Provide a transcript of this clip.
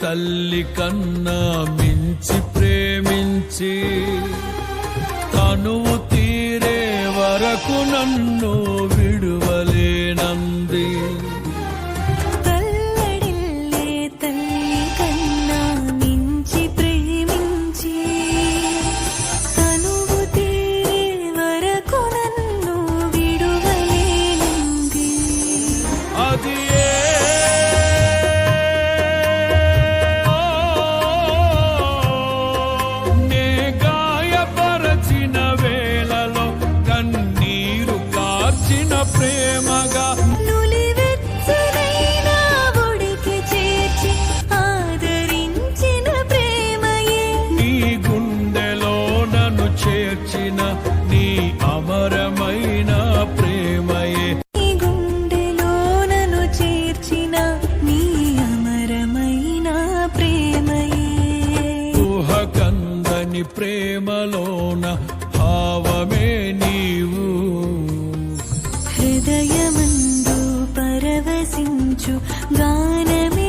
తల్లి కన్నా మించి ప్రేమించి తనువు తీరే వరకు నన్ను విడువలేనంది. ప్రేమగా నులివెచ్చనైనా ఒడికి చేర్చి ఆదరించిన ప్రేమయే, నీ గుండెలో నన్ను చేర్చిన నీ అమరమైన ప్రేమయే, నీ గుండెలో నన్ను చేర్చిన నీ అమరమైన ప్రేమయే. ఊహకందని ప్రేమలోన భావమే నీవు, హృదయమందు పరవశించు గానమే